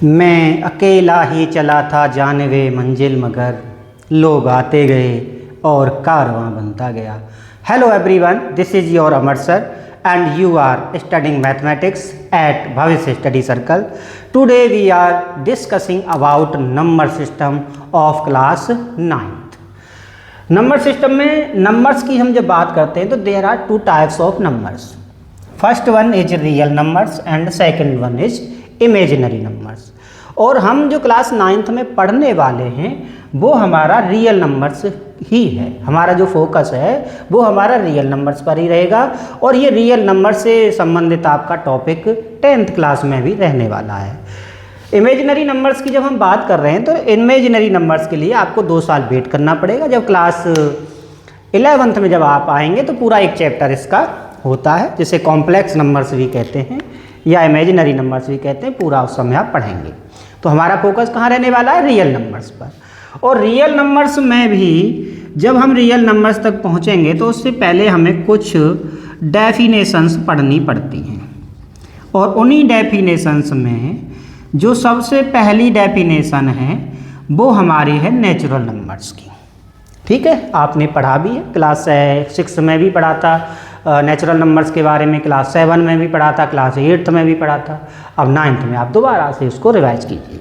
मैं अकेला ही चला था जानवे मंजिल मगर लोग आते गए और कारवां बनता गया। Hello everyone, this is your Amar sir and you are studying mathematics at Bhavya Study Circle. Today we are discussing about number system of class 9th. Number system में नंबर्स की हम जब बात करते हैं तो there are two types of numbers. First one is real numbers and second one is imaginary numbers. और हम जो क्लास 9th में पढ़ने वाले हैं वो हमारा रियल नंबर्स ही है. हमारा जो फोकस है वो हमारा रियल नंबर्स पर ही रहेगा और ये रियल नंबर से संबंधित आपका टॉपिक 10th क्लास में भी रहने वाला है. इमेजिनरी नंबर्स की जब हम बात कर रहे हैं तो इमेजिनरी नंबर्स के लिए आपको 2 साल वेट करना पड़ेगा. जब क्लास 11th में जब आप आएंगे तो पूरा एक चैप्टर इसका होता है जिसे कॉम्प्लेक्स नंबर्स भी कहते हैं या इमेजिनरी नंबर्स भी कहते हैं. पूरा उस समय आप पढ़ेंगे. तो हमारा फोकस कहाँ रहने वाला है? रियल नंबर्स पर. और रियल नंबर्स में भी जब हम रियल नंबर्स तक पहुँचेंगे तो उससे पहले हमें कुछ डेफिनेशंस पढ़नी पड़ती हैं. और उन्हीं डेफिनेशंस में जो सबसे पहली डेफिनेशन है वो हमारी है नेचुरल नंबर्स की. ठीक है, आपने पढ़ा भी है. क्लास 6 में भी पढ़ा था नेचुरल नंबर्स के बारे में, क्लास 7 में भी पढ़ा था, क्लास 8th में भी पढ़ा था. अब 9th में आप दोबारा से इसको रिवाइज कीजिए.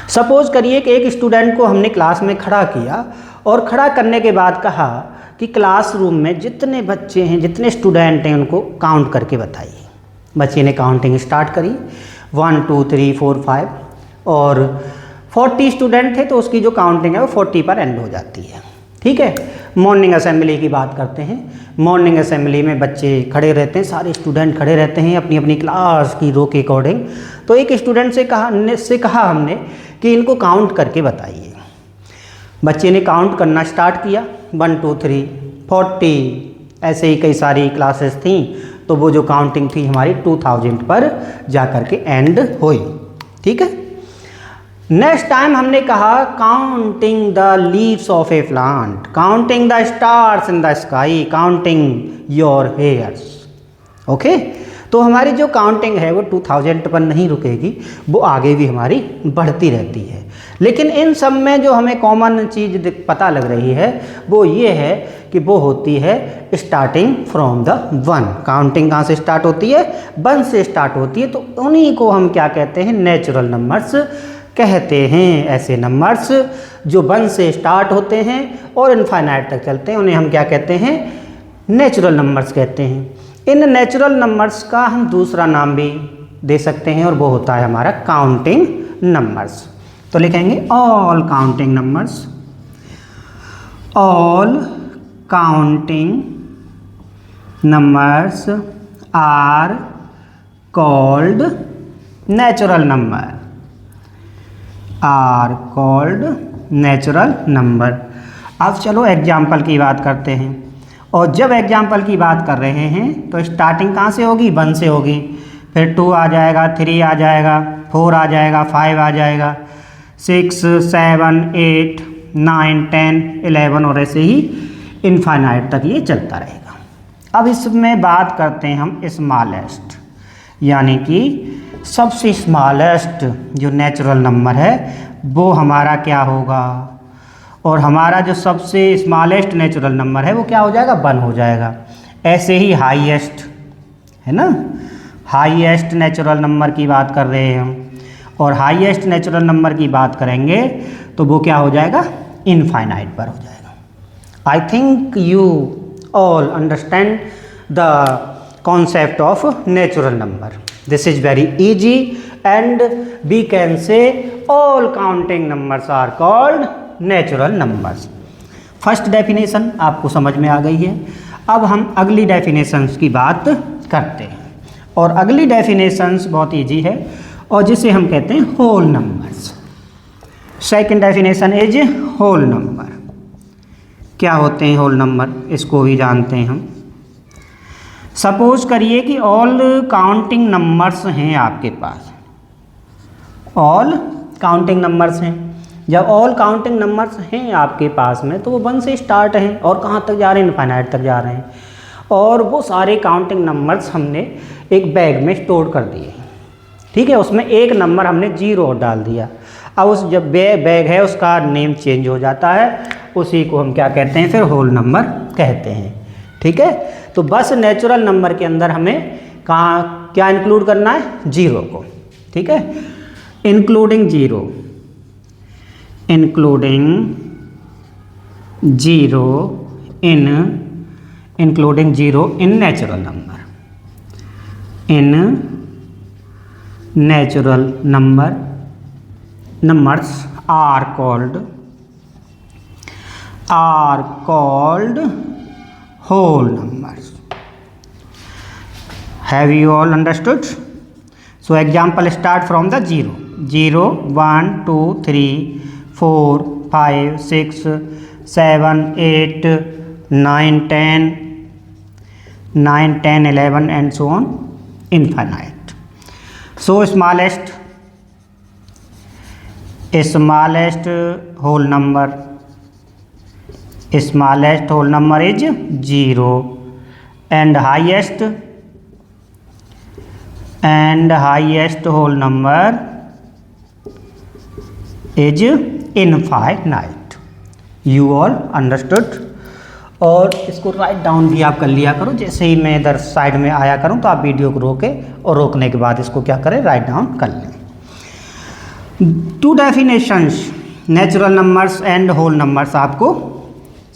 सपोज करिए कि एक स्टूडेंट को हमने क्लास में खड़ा किया और खड़ा करने के बाद कहा कि क्लासरूम में जितने बच्चे हैं, जितने स्टूडेंट हैं उनको काउंट करके बताइए. बच्चे ने काउंटिंग स्टार्ट करी 1 2 3 4 5 और 40 स्टूडेंट थे तो उसकी जो काउंटिंग है वो 40 पर एंड हो जाती है. ठीक है. मॉर्निंग असेंबली की बात करते हैं. मॉर्निंग असेंबली में बच्चे खड़े रहते हैं, सारे स्टूडेंट खड़े रहते हैं अपनी अपनी क्लास की रो के अकॉर्डिंग. तो एक स्टूडेंट से कहा हमने कि इनको काउंट करके बताइए. बच्चे ने काउंट करना स्टार्ट किया 1 2 3 40. ऐसे ही कई सारी क्लासेस थी तो वो जो काउंटिंग थी हमारी 2000 पर जा कर के एंड हुई. ठीक है. नेक्स्ट टाइम हमने कहा counting the leaves of A plant, counting the stars in the sky, counting your hairs. Okay. तो हमारी जो काउंटिंग है वो 2000 पर नहीं रुकेगी, वो आगे भी हमारी बढ़ती रहती है. लेकिन इन सब में जो हमें कॉमन चीज़ पता लग रही है वो ये है कि वो होती है स्टार्टिंग फ्रॉम द 1. काउंटिंग कहाँ से स्टार्ट होती है? 1 से स्टार्ट होती है. तो उन्हीं को हम क्या कहते हैं? नेचुरल नंबर्स कहते हैं. ऐसे नंबर्स जो 1 से स्टार्ट होते हैं और इनफाइनाइट तक चलते हैं उन्हें हम क्या कहते हैं? नेचुरल नंबर्स कहते हैं. इन नेचुरल नंबर्स का हम दूसरा नाम भी दे सकते हैं और वो होता है हमारा काउंटिंग नंबर्स. तो लिखेंगे all counting numbers. All counting numbers are called natural number. Are called natural number. अब चलो एग्जाम्पल की बात करते हैं. और जब एग्जाम्पल की बात कर रहे हैं तो स्टार्टिंग कहाँ से होगी? 1 से होगी. फिर 2 आ जाएगा, 3 आ जाएगा, 4 आ जाएगा, 5 आ जाएगा, 6 7 8 9 10 11 और ऐसे ही इनफाइनाइट तक ये चलता रहेगा. अब इसमें बात करते हैं हम स्मॉलेस्ट, यानी कि सबसे स्मॉलेस्ट जो नेचुरल नंबर है वो हमारा क्या होगा? और हमारा जो सबसे स्मॉलेस्ट नेचुरल नंबर है वो क्या हो जाएगा? 1 हो जाएगा. ऐसे ही हाईएस्ट है ना, हाईएस्ट नेचुरल नंबर की बात कर रहे हैं हम. और हाईएस्ट नेचुरल नंबर की बात करेंगे तो वो क्या हो जाएगा? इनफाइनाइट पर हो जाएगा. I think you all understand the concept of natural number. This is very easy and we can say all counting numbers are called natural numbers. First definition आपको समझ में आ गई है. अब हम अगली डेफिनेशंस की बात करते हैं. और अगली डेफिनेशंस बहुत इजी है और जिसे हम कहते हैं whole numbers. Second definition is whole number. क्या होते हैं होल नंबर? इसको भी जानते हैं हम. सपोज करिए कि ऑल काउंटिंग नंबर्स हैं आपके पास. ऑल काउंटिंग नंबर्स हैं. जब ऑल काउंटिंग नंबर्स हैं आपके पास में तो वो 1 से स्टार्ट हैं और कहाँ तक जा रहे हैं? इनफाइनाइट तक जा रहे हैं. और वो सारे काउंटिंग नंबर्स हमने एक बैग में स्टोर कर दिए. ठीक है, उसमें एक नंबर हमने 0 डाल दिया। अब उस जब बैग है उसका नेम चेंज हो जाता है, उसी को हम क्या कहते हैं, फिर होल नंबर कहते हैं। ठीक है, तो बस नेचुरल नंबर के अंदर हमें कहाँ क्या इंक्लूड करना है, 0 को। ठीक है, including 0 in natural number, numbers are called whole numbers. Have you all understood? So example start from the 0, 1 2 3 4 5 6 7 8 9 10 11 and so on infinite. So smallest whole number is 0, and highest whole number is infinite. You all understood? और इसको write down भी आप कर लिया करो, जैसे ही मैं इधर साइड में आया करूं तो आप वीडियो को रोके और रोकने के बाद इसको क्या करें, राइट डाउन कर लें। 2 definitions natural numbers and whole numbers आपको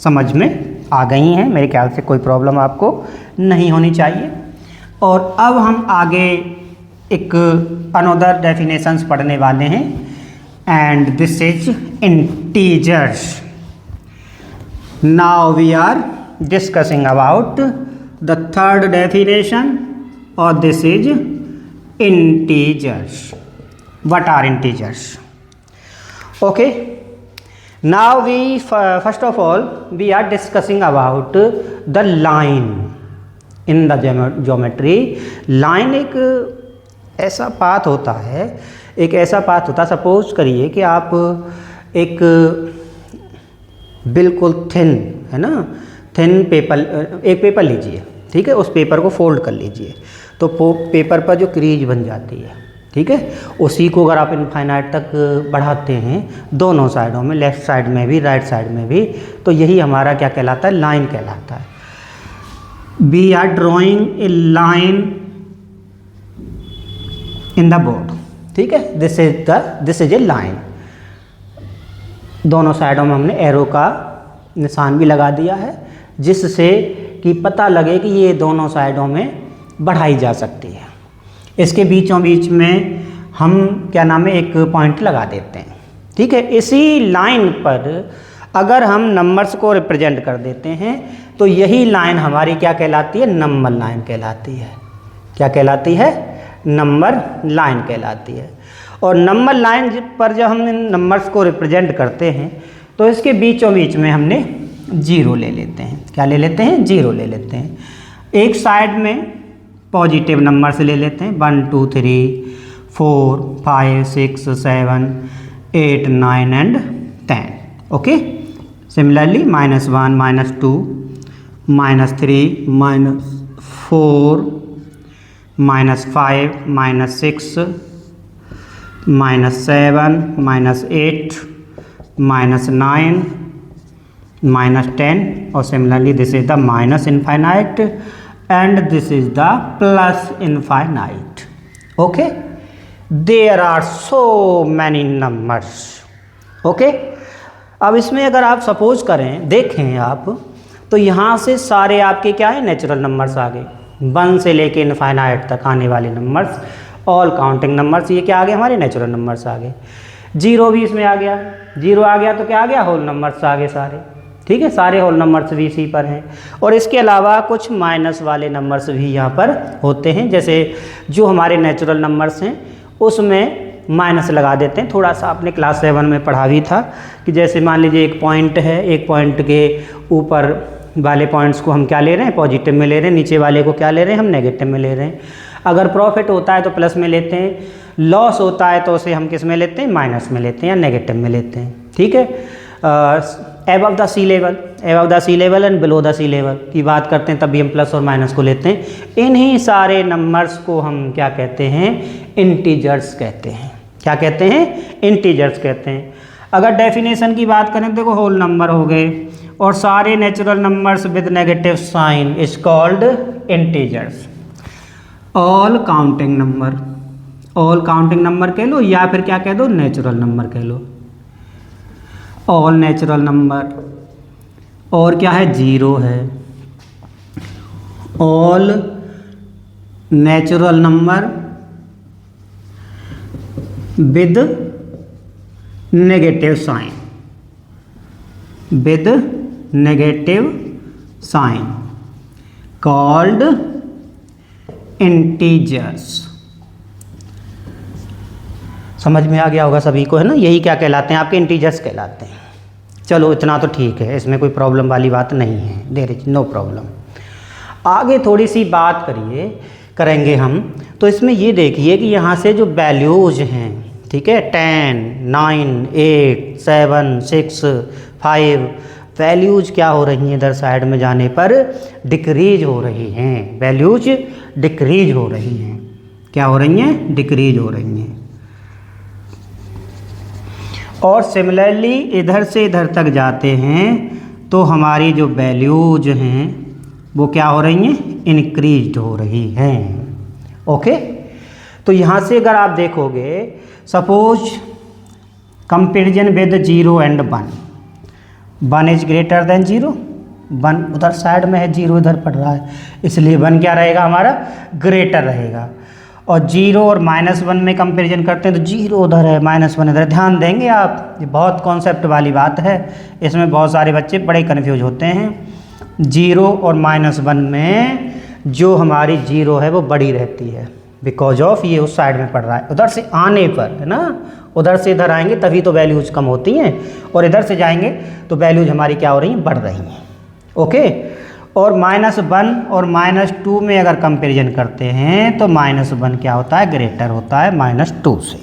समझ में आ गई हैं, मेरे ख्याल से कोई प्रॉब्लम आपको नहीं होनी चाहिए। और अब हम आगे एक अनदर डेफिनेशंस पढ़ने वाले हैं, and this is integers. Now we are discussing about the third definition, or this is integers. What are integers? Okay. Now we first of all we are discussing about the line in the geometry. Line एक ऐसा path होता है, suppose करिए कि आप एक बिल्कुल thin है ना, थिन एक पेपर लीजिए, ठीक है, उस पेपर को फोल्ड कर लीजिए तो पेपर पर जो क्रीज बन जाती है, ठीक है, उसी को अगर आप इनफाइनाइट तक बढ़ाते हैं दोनों साइडों में, लेफ्ट साइड में भी राइट साइड में भी, तो यही हमारा क्या कहलाता है, लाइन कहलाता है। We are drawing a line in the board, ठीक है, दिस इज ए लाइन। दोनों साइडों में हमने एरो का निशान भी लगा दिया है, जिससे कि पता लगे कि ये दोनों साइडों में बढ़ाई जा सकती है। इसके बीचों बीच में हम क्या नाम है, एक पॉइंट लगा देते हैं, ठीक है। इसी लाइन पर अगर हम नंबर्स को रिप्रेजेंट कर देते हैं तो यही लाइन हमारी क्या कहलाती है, नंबर लाइन कहलाती है। क्या कहलाती है, नंबर लाइन कहलाती है। और नंबर लाइन पर जब हम इन नंबर्स को रिप्रेजेंट करते हैं तो इसके बीचों बीच में हमने 0 ले लेते हैं। क्या ले लेते हैं, 0 ले लेते हैं। एक साइड में पॉजिटिव नंबर्स ले लेते हैं, 1 2 3 4 5 6 7 8 9 एंड 10। ओके, सिमिलरली -1 -2 -3 -4 -5 -6 -7 -8 -9 -10, और similarly this is the minus infinite and this is the plus infinite. Okay, there are so many numbers. Okay, अब इसमें अगर आप सपोज करें, देखें आप, तो यहाँ से सारे आपके क्या है, नेचुरल नंबर्स आ गए, 1 से लेके इनफाइनाइट तक आने वाले नंबर्स, ऑल काउंटिंग नंबर्स, ये क्या आ गए, हमारे नेचुरल नंबर्स आ गए। 0 भी इसमें आ गया, 0 आ गया तो क्या आ गया, होल नंबर्स आ गए सारे, ठीक है, सारे होल नंबर्स भी इसी पर हैं। और इसके अलावा कुछ माइनस वाले नंबर्स भी यहाँ पर होते हैं, जैसे जो हमारे नेचुरल नंबर्स हैं उसमें माइनस लगा देते हैं। थोड़ा सा आपने क्लास 7 में पढ़ा भी था कि जैसे मान लीजिए एक पॉइंट है, एक पॉइंट के ऊपर वाले पॉइंट्स को हम क्या ले रहे हैं, पॉजिटिव में ले रहे हैं, नीचे वाले को क्या ले रहे हैं, हम नेगेटिव में ले रहे हैं। अगर प्रॉफिट होता है तो प्लस में लेते हैं, लॉस होता है तो उसे हम किस में लेते हैं, माइनस में लेते हैं या नेगेटिव में लेते हैं, ठीक है। Above the sea level, above the sea level and below the sea level की बात करते हैं, तभी हम प्लस और माइनस को लेते हैं। इन्हीं सारे नंबर्स को हम क्या कहते हैं, इंटीजर्स कहते हैं। क्या कहते हैं, इंटीजर्स कहते हैं। अगर डेफिनेशन की बात करें, देखो होल नंबर हो गए और सारे natural numbers with negative sign is called integers. All counting number, all counting number कह लो या फिर क्या कह दो, नेचुरल नंबर कह लो। ऑल नेचुरल नंबर, और क्या है, जीरो है। All natural number with negative sign, with negative sign called integers. समझ में आ गया होगा सभी को, है ना। यही क्या कहलाते हैं, आपके इंटीजर्स कहलाते हैं। चलो इतना तो ठीक है, इसमें कोई प्रॉब्लम वाली बात नहीं है, देयर इज नो प्रॉब्लम। आगे थोड़ी सी बात करेंगे हम, तो इसमें ये देखिए कि यहाँ से जो वैल्यूज हैं, ठीक है, 10, 9, 8, 7, 6, 5, वैल्यूज क्या हो रही हैं, इधर साइड में जाने पर डिक्रीज हो रही हैं। वैल्यूज डिक्रीज हो रही हैं। क्या हो रही हैं, डिक्रीज हो रही हैं। और सिमिलरली इधर से इधर तक जाते हैं तो हमारी जो वैल्यूज हैं वो क्या हो रही हैं, इंक्रीज हो रही हैं। ओके, तो यहाँ से अगर आप देखोगे, suppose comparison with 0 and 1, 1 is greater than 0, 1 उधर साइड में है, 0 इधर पड़ रहा है, इसलिए 1 क्या रहेगा, हमारा ग्रेटर रहेगा। और 0 और -1 में कंपैरिजन करते हैं तो 0 उधर है, -1 इधर। ध्यान देंगे आप, ये बहुत कॉन्सेप्ट वाली बात है, इसमें बहुत सारे बच्चे बड़े कन्फ्यूज होते हैं। 0 और -1 में जो हमारी 0 है वो बड़ी रहती है, बिकॉज ऑफ ये उस साइड में पड़ रहा है। उधर से आने पर, है ना, उधर से इधर आएंगे तभी तो वैल्यूज कम होती हैं, और इधर से जाएंगे तो वैल्यूज हमारी क्या हो रही हैं, बढ़ रही हैं। ओके, और -1 और -2 में अगर कंपैरिजन करते हैं तो -1 क्या होता है, ग्रेटर होता है -2 से।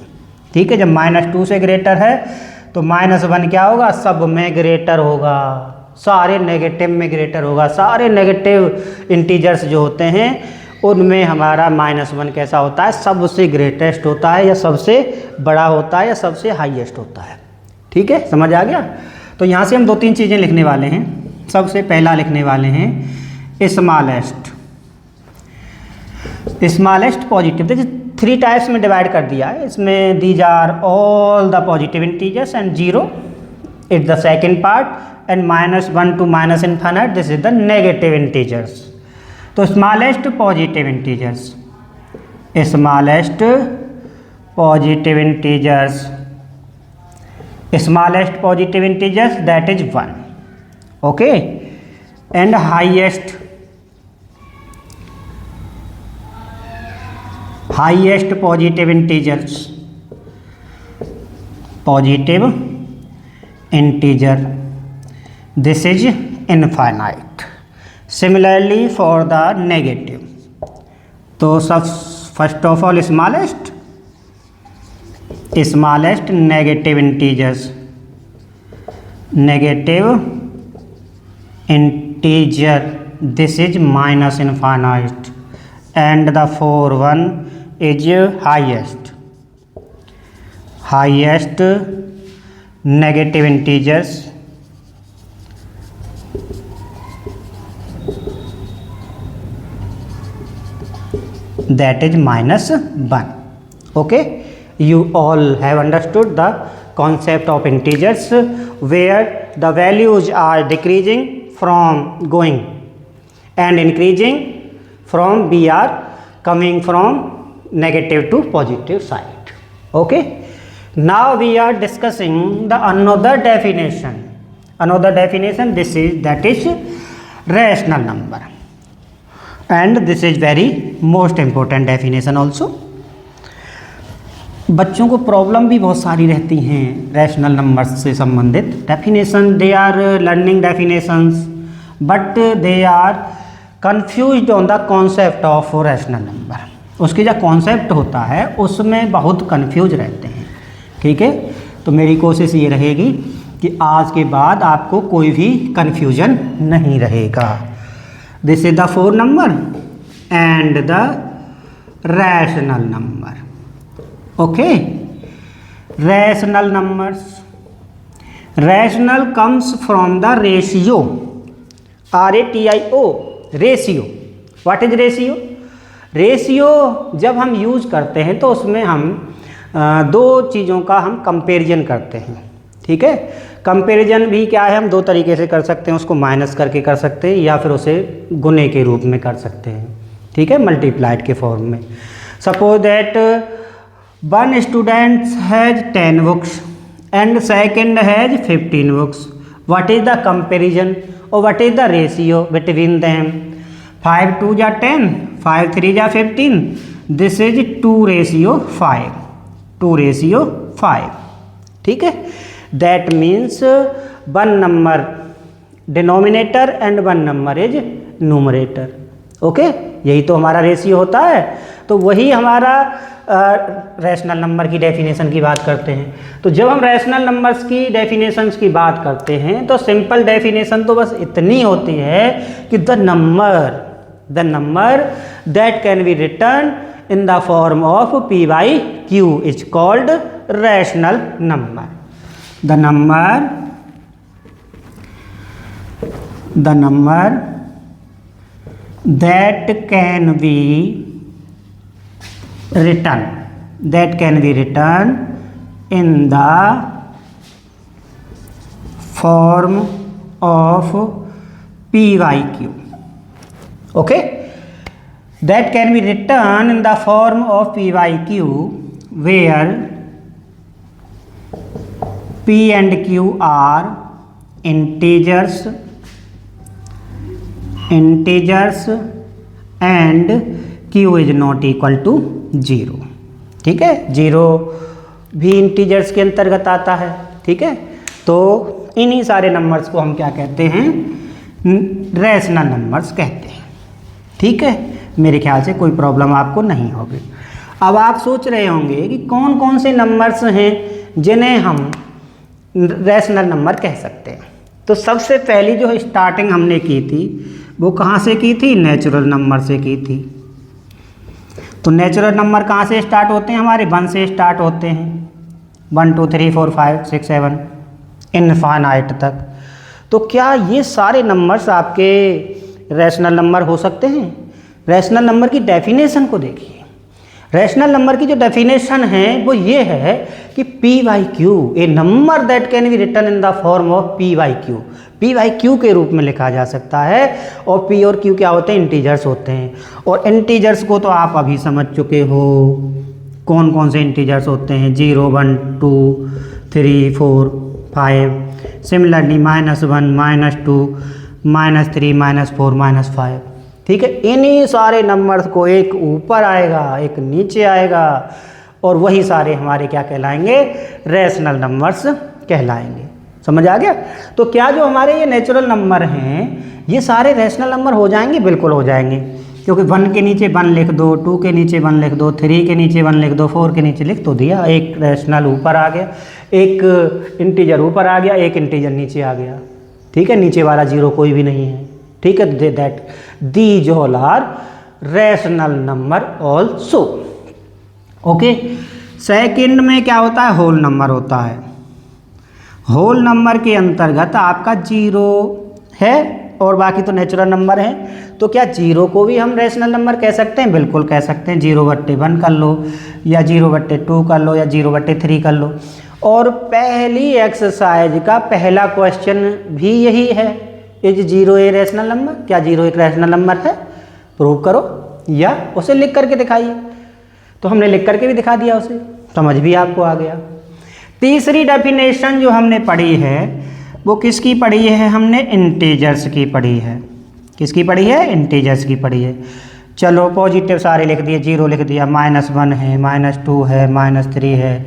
ठीक है, जब -2 से ग्रेटर है तो -1 क्या होगा, सब में ग्रेटर होगा, सारे नेगेटिव में ग्रेटर होगा। सारे नेगेटिव इंटीजर्स जो होते हैं उनमें हमारा -1 कैसा होता है, सबसे ग्रेटेस्ट होता है, या सबसे बड़ा होता है, या सबसे हाईएस्ट होता है। ठीक है, समझ आ गया। तो यहाँ से हम 2-3 चीज़ें लिखने वाले हैं। सबसे पहला लिखने वाले हैं स्मॉलेस्ट। स्मॉलेस्ट पॉजिटिव, देखिए 3 टाइप्स में डिवाइड कर दिया है इसमें। These are all the positive integers and 0 it's the second part, and -1 to -∞ this is the negative integers. तो smallest positive integers, smallest positive integers, smallest positive integers that is 1। Okay, and highest positive integers, positive integer this is infinite. Similarly for the negative, तो सब first of all smallest negative integers, negative integer this is -∞, and the 4 one is highest negative integers, that is -1. Okay, you all have understood the concept of integers where the values are decreasing from going and increasing from we are coming from negative to positive side. Okay, now we are discussing the another definition. This is, that is rational number, and this is very most important definition also. बच्चों को problem भी बहुत सारी रहती हैं rational numbers से संबंधित। Definition, they are learning definitions, but they are confused on the concept of rational number. उसके जो कॉन्सेप्ट होता है उसमें बहुत कंफ्यूज रहते हैं। ठीक है, तो मेरी कोशिश ये रहेगी कि आज के बाद आपको कोई भी कन्फ्यूजन नहीं रहेगा। This is the 4 number and the rational number. Okay, rational numbers, rational comes from the ratio, RATIO, ratio. What is ratio? Ratio जब हम यूज करते हैं तो उसमें हम दो चीज़ों का हम कंपैरिजन करते हैं। ठीक है, कंपैरिजन भी क्या है, हम दो तरीके से कर सकते हैं, उसको माइनस करके कर सकते हैं या फिर उसे गुने के रूप में कर सकते हैं। ठीक है, मल्टीप्लाइड के फॉर्म में। Suppose that one student has 10 books and second has 15 books. What is the comparison और what is the ratio between them? 5 2 जा 10, 5 3 जा 15। This is 2:5, 2:5। ठीक है, that means one number denominator and one number is numerator. Okay, यही तो हमारा ratio होता है। तो वही हमारा रैशनल नंबर की डेफिनेशन की बात करते हैं। तो जब हम रैशनल नंबर्स की डेफिनेशंस की बात करते हैं तो सिंपल डेफिनेशन तो बस इतनी होती है कि the number that can be return in the form of p by q is called rational number. The number that can be written in the form of p by q. Okay, that can be written in the form of p by q where p and q are integers and q is not equal to 0। ठीक है, 0 भी integers के अंतर्गत आता है। ठीक है, तो इन्हीं सारे नंबर्स को हम क्या कहते हैं? रैशनल नंबर्स कहते हैं। ठीक है, मेरे ख्याल से कोई प्रॉब्लम आपको नहीं होगी। अब आप सोच रहे होंगे कि कौन कौन से नंबर्स हैं जिन्हें हम रैशनल नंबर कह सकते हैं। तो सबसे पहली जो स्टार्टिंग हमने की थी वो कहाँ से की थी? नेचुरल नंबर से की थी। तो नेचुरल नंबर कहाँ से स्टार्ट होते हैं? हमारे 1 से स्टार्ट होते हैं, 1 2 3 4 5 6 7 इनफाइनाइट तक। तो क्या ये सारे नंबर्स आपके रैशनल नंबर हो सकते हैं? रैशनल नंबर की डेफिनेशन को देखिए। रैशनल नंबर की जो डेफिनेशन है वो ये है कि p by q, a number that can be written in the form of p by q, p by q के रूप में लिखा जा सकता है। और p और q क्या होते हैं? इंटीजर्स होते हैं। और इंटीजर्स को तो आप अभी समझ चुके हो, कौन कौन से इंटीजर्स होते हैं? 0 1 2 3 4 5। सिमिलरली -1 -2 -3 -4 -5। ठीक है, इन्हीं सारे नंबर्स को एक ऊपर आएगा एक नीचे आएगा और वही सारे हमारे क्या कहलाएंगे? रैशनल नंबर्स कहलाएंगे। समझ आ गया? तो क्या जो हमारे ये नेचुरल नंबर हैं ये सारे रैशनल नंबर हो जाएंगे? बिल्कुल हो जाएंगे, क्योंकि 1 के नीचे 1 लिख दो, 2 के नीचे 1 लिख दो, 3 के नीचे 1 लिख दो, 4 के नीचे लिख तो दिया, एक रैशनल ऊपर आ गया, एक इंटीजर ऊपर आ गया, एक इंटीजर नीचे आ गया। ठीक है, नीचे वाला 0 कोई भी नहीं है। ठीक है, that these all are rational number also. Okay, second में क्या होता है? होल नंबर होता है। होल नंबर के अंतर्गत आपका 0 है और बाकी तो नेचुरल नंबर है। तो क्या 0 को भी हम रैशनल नंबर कह सकते हैं? बिल्कुल कह सकते हैं। 0/1 कर लो या 0/2 कर लो या 0/3 कर लो। और पहली एक्सरसाइज का पहला क्वेश्चन भी यही है, इज 0 ए रैशनल नंबर? क्या 0 एक रैशनल नंबर है? प्रूव करो या उसे लिख करके दिखाइए। तो हमने लिख करके भी दिखा दिया, उसे समझ भी आपको आ गया। तीसरी डेफिनेशन जो हमने पढ़ी है वो किसकी पढ़ी है? हमने इंटीजर्स की पढ़ी है। किसकी पढ़ी है? इंटीजर्स की पढ़ी है। चलो पॉजिटिव सारे लिख दिए, 0 लिख दिया, -1 है, -2 है, -3 है,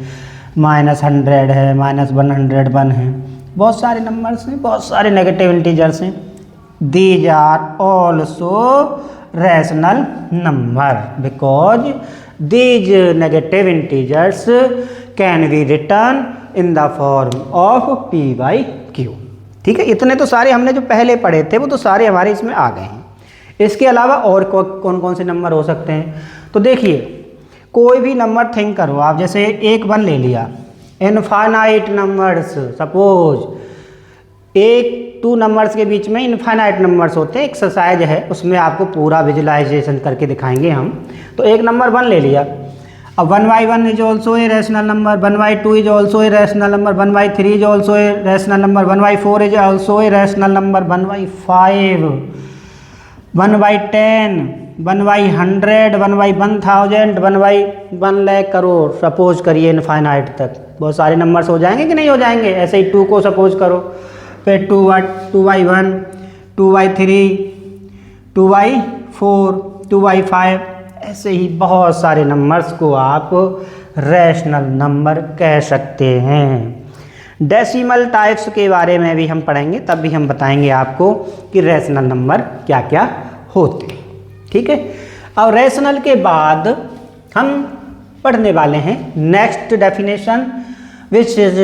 -100 है, -101 है, बहुत सारे नंबर्स हैं, बहुत सारे नेगेटिव इंटीजर्स हैं। These are also rational number because these negative integers can be return in the form of p by q. ठीक है, इतने तो सारे हमने जो पहले पढ़े थे वो तो सारे हमारे इसमें आ गए हैं। इसके अलावा और कौन कौन से नंबर हो सकते हैं, तो देखिए कोई भी नंबर थिंक करो आप, जैसे 1 1 ले लिया, इनफाइनाइट नंबर्स, सपोज 1 2 नंबर्स के बीच में इनफाइनाइट नंबर्स होते हैं, एक्सरसाइज है उसमें आपको पूरा विजुलाइजेशन करके दिखाएंगे हम। तो एक नंबर 1 ले लिया, अब 1/1 is also a rational number, 1/2 is also a rational number, 1/3 is also a rational number, 1/4 is also a rational number, 1/5, 1/10, 1/100, 1/1000, 1/1 lakh crore, suppose करिए इनफाइनाइट तक। बहुत सारे नंबर्स हो जाएंगे कि नहीं हो जाएंगे। ऐसे ही 2 को सपोज करो, फिर 2/1, 2/3, 2/4, 2/5, ऐसे ही बहुत सारे नंबर्स को आप रैशनल नंबर कह सकते हैं। डेसिमल टाइप्स के बारे में भी हम पढ़ेंगे, तब भी हम बताएंगे आपको कि रैशनल नंबर क्या क्या होते हैं। ठीक है, और रैशनल के बाद हम पढ़ने वाले हैं next definition which is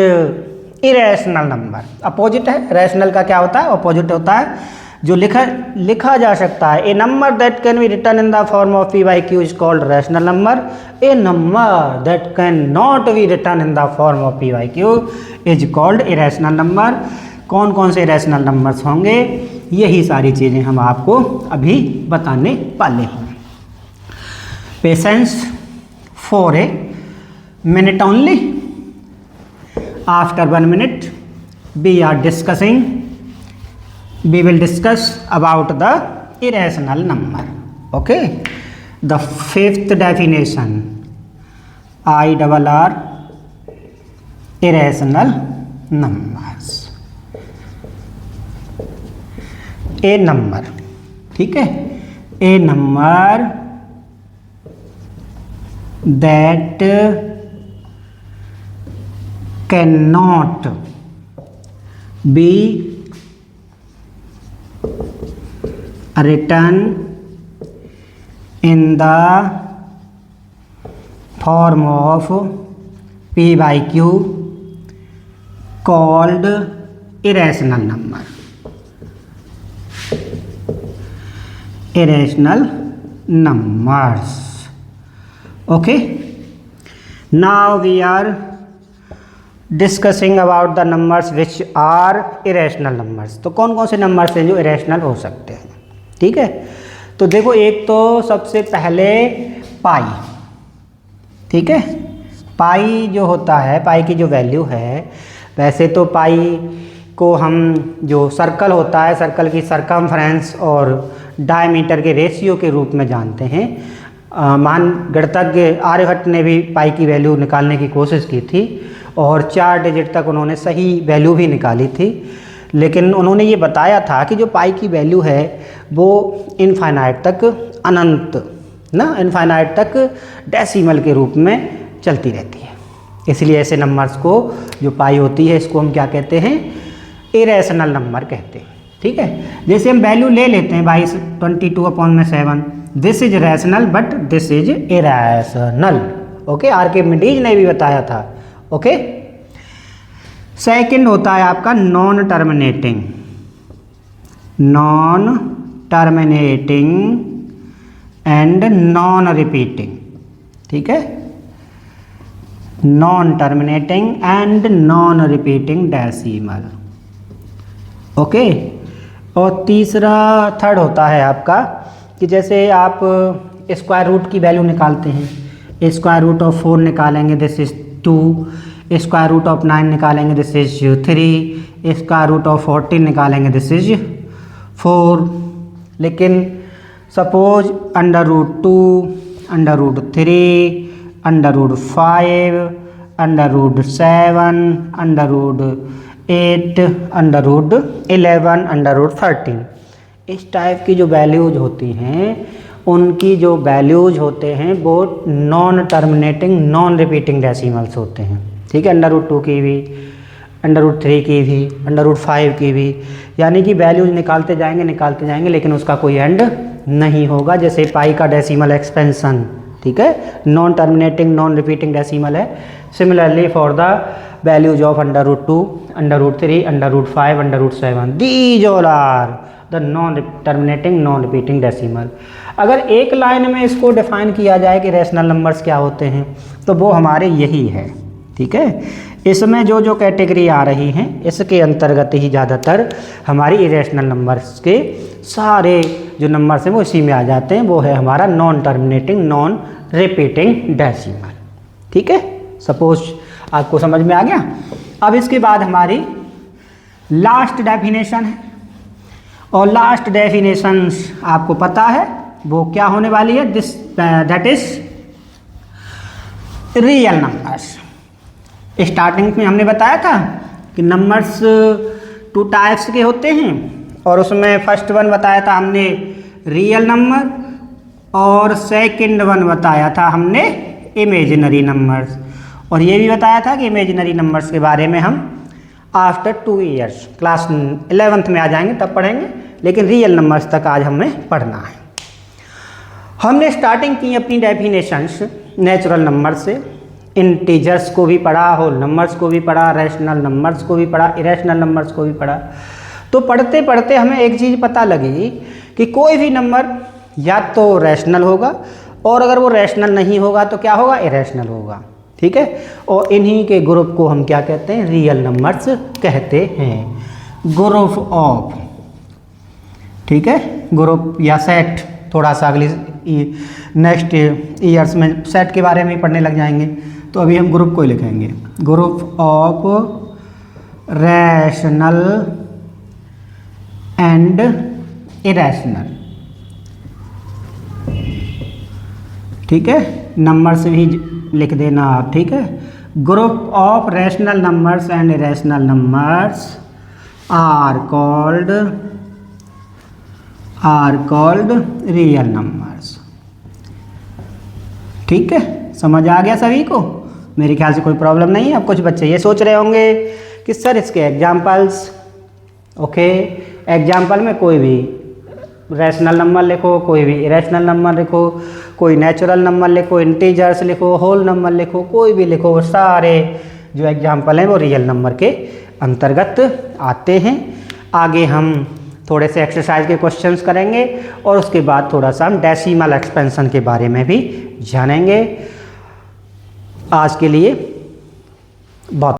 irrational number. Opposite है, रैशनल का क्या होता है, अपोजिट होता है जो लिखा जा सकता है। A number that can be written in the form of p by q is called rational number. A number that can not be written in the form of p by q is called irrational number. कौन कौन से rational numbers होंगे, यही सारी चीज़ें हम आपको अभी बताने वाले हैं। Patience for a minute only. After 1 minute we will discuss about the irrational number. Okay, the 5th definition, IRR, irrational numbers। a number, ठीक है, a number that cannot be written in the form of p by q called irrational number। irrational numbers। okay, now we are discussing about the numbers which are irrational numbers. तो कौन कौन से numbers हैं जो irrational हो सकते हैं। ठीक है, तो देखो एक तो सबसे पहले पाई। ठीक है, पाई जो होता है, पाई की जो वैल्यू है, वैसे तो पाई को हम जो सर्कल होता है, सर्कल की सरकमफ्रेंस और डायमीटर के रेशियो के रूप में जानते हैं। महान गणितज्ञ आर्यभट्ट ने भी पाई की वैल्यू निकालने की कोशिश की थी और 4 डिजिट तक उन्होंने सही वैल्यू भी निकाली थी, लेकिन उन्होंने ये बताया था कि जो पाई की वैल्यू है वो इनफाइनाइट तक, अनंत ना, इनफाइनाइट तक डेसिमल के रूप में चलती रहती है। इसलिए ऐसे नंबर्स को जो पाई होती है इसको हम क्या कहते हैं, इरेशनल नंबर कहते हैं। ठीक है, जैसे हम वैल्यू ले लेते हैं 22/7, this is rational but this is irrational. Okay, Archimedes ने भी बताया था। ओके, सेकंड होता है आपका non terminating. Non terminating and non repeating. ठीक है, non terminating and non repeating decimal. Okay, और तीसरा थर्ड होता है आपका कि जैसे आप स्क्वायर रूट की वैल्यू निकालते हैं, स्क्वायर रूट ऑफ 4 निकालेंगे, this is 2, square root of 9 निकालेंगे, this is 3, square root of 14 निकालेंगे, दिस इज 4। लेकिन सपोज √2, √3, √5, √7, √8, √11, √13, इस टाइप की जो वैल्यूज होती हैं उनकी जो वैल्यूज होते हैं वो non terminating non repeating decimals होते हैं। ठीक है, √2 की भी, √3 की भी, √5 की भी, यानी कि वैल्यूज निकालते जाएंगे लेकिन उसका कोई एंड नहीं होगा। जैसे पाई का डेसिमल एक्सपेंशन, ठीक है, non terminating non repeating decimal है। Similarly for the values of √2, √3, √5, √7, these all are the non terminating non repeating decimal. अगर एक लाइन में इसको डिफाइन किया जाए कि रैशनल नंबर्स क्या होते हैं तो वो हमारे यही है, ठीक है। इसमें जो जो कैटेगरी आ रही हैं इसके अंतर्गत ही ज़्यादातर हमारी इरेशनल नंबर्स के सारे जो नंबर्स हैं वो इसी में आ जाते हैं। वो है हमारा non terminating non repeating decimal, ठीक है। सपोज आपको समझ में आ गया। अब इसके बाद हमारी लास्ट डेफिनेशन है, और लास्ट डेफिनेशन आपको पता है वो क्या होने वाली है, this that is real numbers. Starting में हमने बताया था कि नंबर्स 2 टाइप्स के होते हैं, और उसमें फर्स्ट वन बताया था हमने रियल नंबर, और सेकंड वन बताया था हमने इमेजिनरी नंबर्स। और ये भी बताया था कि इमेजिनरी नंबर्स के बारे में हम आफ्टर 2 ईयर्स क्लास 11th में आ जाएंगे तब पढ़ेंगे, लेकिन रियल नंबर्स तक आज हमें पढ़ना है। हमने स्टार्टिंग की अपनी डेफिनेशंस नेचुरल नंबर से, इंटीजर्स को भी पढ़ा, होल नंबर्स को भी पढ़ा, रैशनल नंबर्स को भी पढ़ा, इरेशनल नंबर्स को भी पढ़ा। तो पढ़ते पढ़ते हमें एक चीज़ पता लगी कि कोई भी नंबर या तो रैशनल होगा, और अगर वो रैशनल नहीं होगा तो क्या होगा, इरेशनल होगा, ठीक है। और इन्हीं के ग्रुप को हम क्या कहते हैं, रियल नंबर्स कहते हैं। ग्रुप ऑफ, ठीक है, ग्रुप या सेट, थोड़ा सा अगली नेक्स्ट ईयर्स में सेट के बारे में पढ़ने लग जाएंगे, तो अभी हम ग्रुप को ही लिखेंगे। Group of rational and irrational, ठीक है, नंबर से भी लिख देना आप, ठीक है। Group of rational numbers and irrational numbers are called real numbers, ठीक है। समझ आ गया सभी को? मेरे ख्याल से कोई प्रॉब्लम नहीं है। अब कुछ बच्चे ये सोच रहे होंगे कि सर इसके एग्जाम्पल्स, ओके, एग्जाम्पल में कोई भी रैशनल नंबर लिखो, कोई भी इरेशनल नंबर लिखो, कोई नेचुरल नंबर लिखो, इंटीजर्स लिखो, होल नंबर लिखो, कोई भी लिखो, सारे जो एग्जाम्पल हैं वो रियल नंबर के अंतर्गत आते हैं। आगे हम थोड़े से एक्सरसाइज के क्वेश्चंस करेंगे, और उसके बाद थोड़ा सा हम डेसिमल एक्सपेंशन के बारे में भी जानेंगे। आज के लिए बहुत